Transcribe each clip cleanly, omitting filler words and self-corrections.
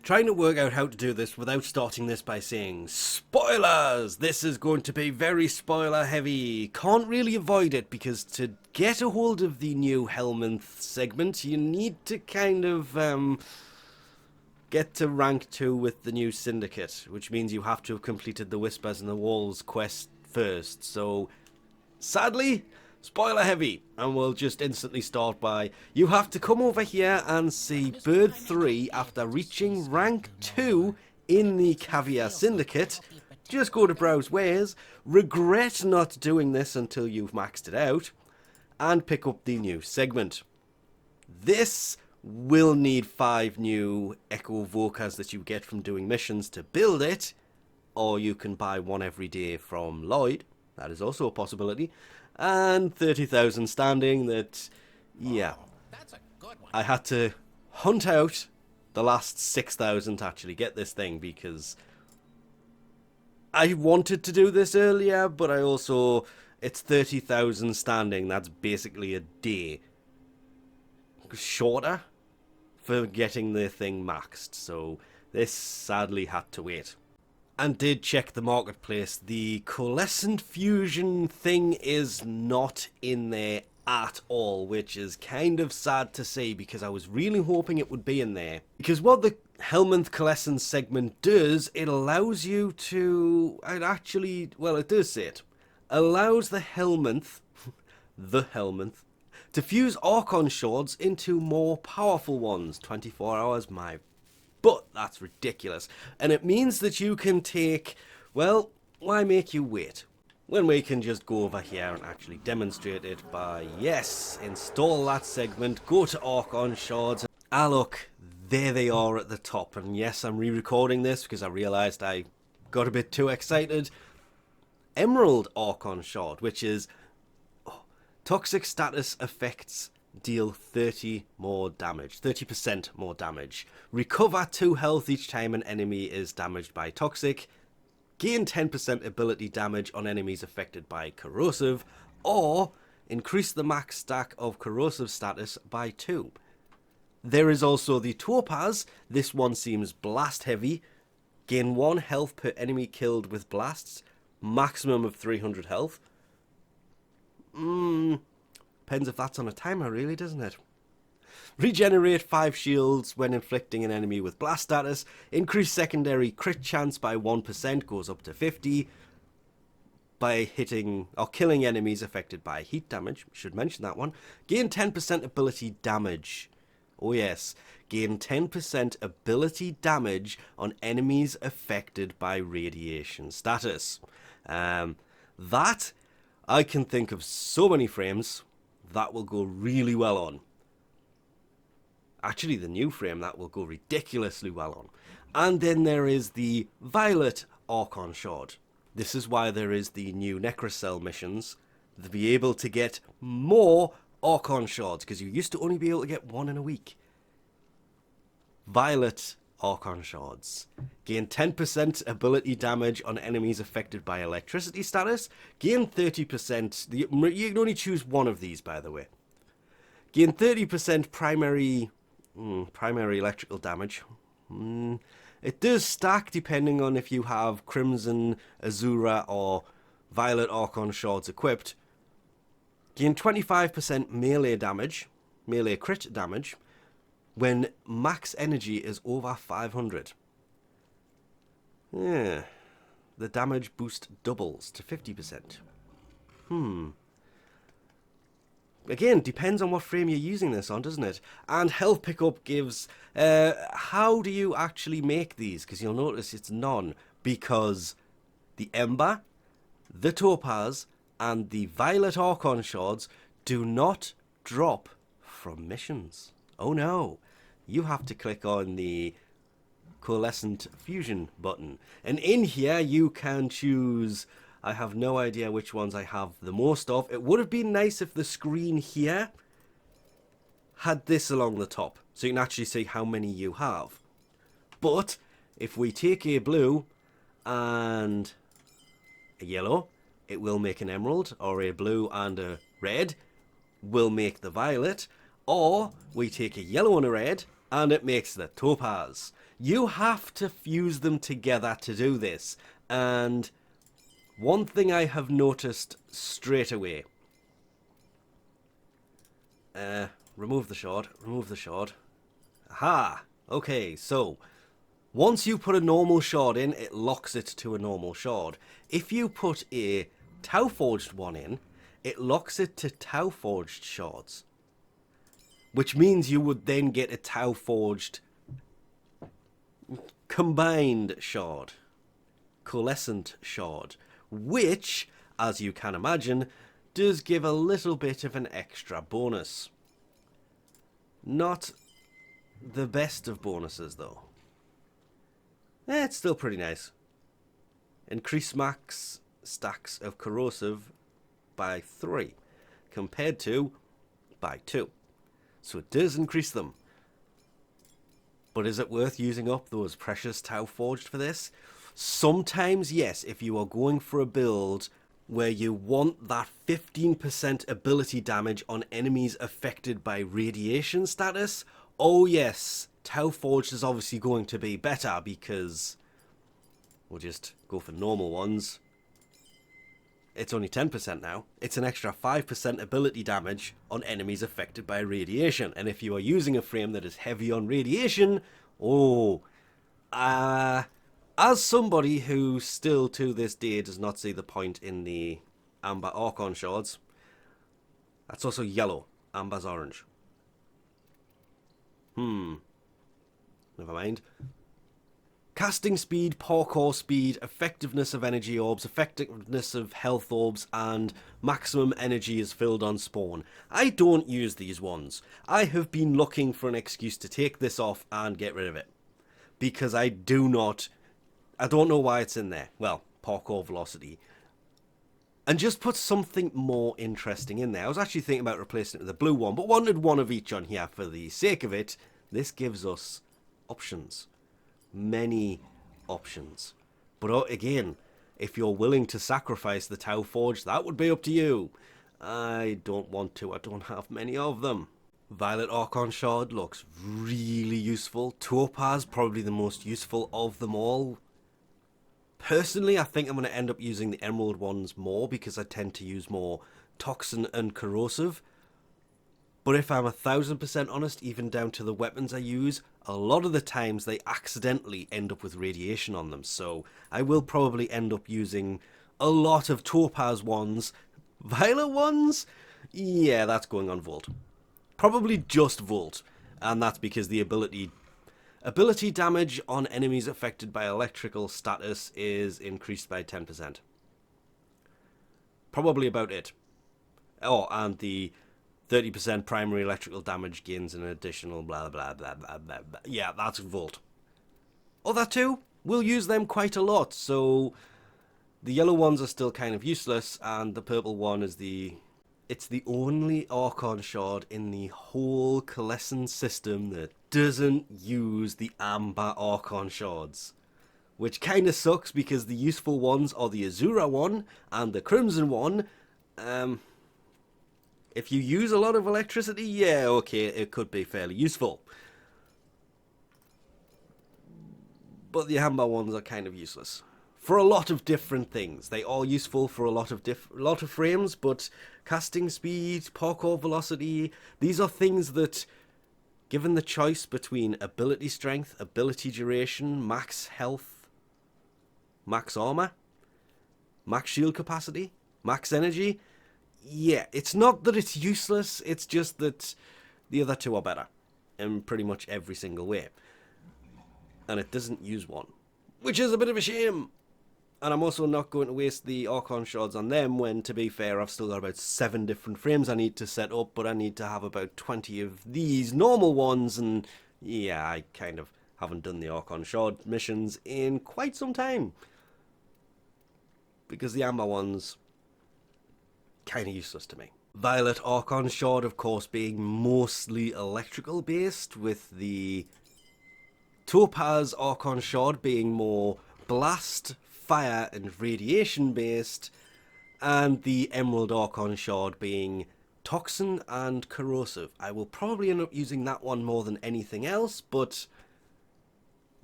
Trying to work out how to do this without starting this by saying spoilers. This is going to be very spoiler heavy. Can't really avoid it because to get a hold of the new helminth segment, you need to kind of get to rank 2 with the new syndicate, which means you have to have completed the Whispers and the Walls quest first. So sadly, spoiler heavy, and we'll just instantly start by, you have to come over here and see Bird 3 after reaching rank 2 in the Caviar Syndicate. Just go to Browse Wares, regret not doing this until you've maxed it out, and pick up the new segment. This will need 5 new Echo Vocas that you get from doing missions to build it, or you can buy one every day from Lloyd. That is also a possibility. And 30,000 standing that, yeah, I had to hunt out the last 6,000 to actually get this thing because I wanted to do this earlier, but I also, it's 30,000 standing. That's basically a day shorter for getting the thing maxed. So this sadly had to wait. And did check the marketplace. The Coalescent fusion thing is not in there at all, which is kind of sad to see because I was really hoping it would be in there. Because what the helminth Coalescent segment does, it allows you to, it does say it, allows the helminth, to fuse Archon shards into more powerful ones. 24 hours, but that's ridiculous. And it means that you can take, well, why make you wait? When we can just go over here and actually demonstrate it by, yes, install that segment, go to Archon shards. Ah look, there they are at the top. And yes, I'm re-recording this because I realised I got a bit too excited. Emerald Archon shard, which is toxic status effects. Deal 30% more damage. Recover 2 health each time an enemy is damaged by toxic. Gain 10% ability damage on enemies affected by corrosive. Or increase the max stack of corrosive status by 2. There is also the Topaz. This one seems blast heavy. Gain 1 health per enemy killed with blasts. Maximum of 300 health. Depends if that's on a timer, really, doesn't it? Regenerate 5 shields when inflicting an enemy with blast status. Increase secondary crit chance by 1%, goes up to 50. By hitting or killing enemies affected by heat damage. Should mention that one. Gain 10% ability damage. Oh yes. Gain 10% ability damage on enemies affected by radiation status. That, I can think of so many frames that will go really well on. Actually, the new frame that will go ridiculously well on. And then there is the Violet Archon shard. This is why there is the new Necrocell missions, to be able to get more Archon shards, because you used to only be able to get 1 in a week. Violet Archon shards. Gain 10% ability damage on enemies affected by electricity status. Gain 30%. You can only choose one of these, by the way. Gain 30% primary electrical damage. It does stack depending on if you have Crimson, Azura, or Violet Archon shards equipped. Gain 25% melee crit damage, when max energy is over 500. Yeah, the damage boost doubles to 50%. Again, depends on what frame you're using this on, doesn't it? And health pickup gives, how do you actually make these? Because you'll notice it's none, because the Ember, the Topaz, and the Violet Archon shards do not drop from missions. Oh no, you have to click on the Coalescent Fusion button. And in here you can choose, I have no idea which ones I have the most of. It would have been nice if the screen here had this along the top, so you can actually see how many you have. But if we take a blue and a yellow, it will make an emerald, or a blue and a red will make the violet, or we take a yellow and a red and it makes the topaz. You have to fuse them together to do this. And one thing I have noticed straight away. Remove the shard. Remove the shard. Aha! Okay, so once you put a normal shard in, it locks it to a normal shard. If you put a Tau Forged one in, it locks it to Tau Forged shards. Which means you would then get a Tau Forged combined shard. Coalescent shard. Which, as you can imagine, does give a little bit of an extra bonus. Not the best of bonuses, though. It's still pretty nice. Increase max stacks of corrosive by 3, compared to by 2. So it does increase them. But is it worth using up those precious Tau Forged for this? Sometimes, yes, if you are going for a build where you want that 15% ability damage on enemies affected by radiation status, oh yes, Tau Forged is obviously going to be better because we'll just go for normal ones. It's only 10% now. It's an extra 5% ability damage on enemies affected by radiation. And if you are using a frame that is heavy on radiation, oh, as somebody who still to this day does not see the point in the amber Archon shards, that's also yellow. Amber's orange. Never mind. Casting speed, parkour speed, effectiveness of energy orbs, effectiveness of health orbs, and maximum energy is filled on spawn. I don't use these ones. I have been looking for an excuse to take this off and get rid of it. Because I don't know why it's in there. Well, parkour velocity. And just put something more interesting in there. I was actually thinking about replacing it with a blue one, but wanted one of each on here for the sake of it. This gives us options. Many options. But again, if you're willing to sacrifice the Tau Forge, that would be up to you. I don't want to. I don't have many of them. Violet Archon Shard looks really useful. Topaz, probably the most useful of them all. Personally, I think I'm going to end up using the Emerald ones more because I tend to use more Toxin and Corrosive. But if I'm 1000% honest, even down to the weapons I use, a lot of the times they accidentally end up with radiation on them. So I will probably end up using a lot of Topaz ones. Violet ones? Yeah, that's going on Volt. Probably just Volt. And that's because the ability damage on enemies affected by electrical status is increased by 10%. Probably about it. Oh, and the 30% primary electrical damage gains an additional blah blah blah blah blah blah. Yeah, that's Volt. Other two, we'll use them quite a lot, so the yellow ones are still kind of useless, and the purple one is it's the only Archon shard in the whole Coalescent system that doesn't use the amber Archon shards. Which kind of sucks because the useful ones are the Azura one and the Crimson one. If you use a lot of electricity, yeah, okay, it could be fairly useful. But the amber ones are kind of useless. For a lot of different things. They are useful for a lot of frames, but casting speed, parkour velocity, these are things that, given the choice between ability strength, ability duration, max health, max armor, max shield capacity, max energy, yeah, it's not that it's useless, it's just that the other two are better in pretty much every single way. And it doesn't use one, which is a bit of a shame. And I'm also not going to waste the Archon shards on them when, to be fair, I've still got about 7 different frames I need to set up, but I need to have about 20 of these normal ones, and yeah, I kind of haven't done the Archon shard missions in quite some time. Because the amber ones, kind of useless to me. Violet Archon shard, of course, being mostly electrical based, with the Topaz Archon shard being more blast, fire and radiation based, and the Emerald Archon shard being toxin and corrosive. I will probably end up using that one more than anything else, but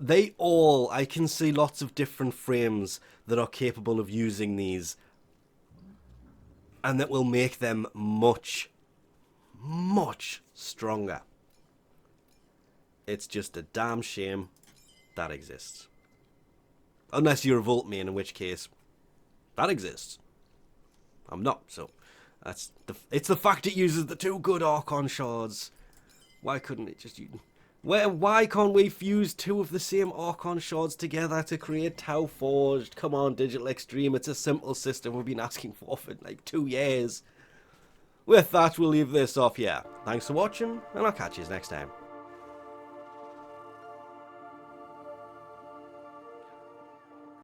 they all, I can see lots of different frames that are capable of using these, and that will make them much, much stronger. It's just a damn shame that exists. Unless you're a Volt main, in which case, that exists. I'm not, so it's the fact it uses the 2 good Archon shards. Why couldn't it just use... Why can't we fuse 2 of the same Archon shards together to create Tau Forged? Come on, Digital Extreme, it's a simple system we've been asking for like 2 years. With that, we'll leave this off here. Thanks for watching, and I'll catch you next time.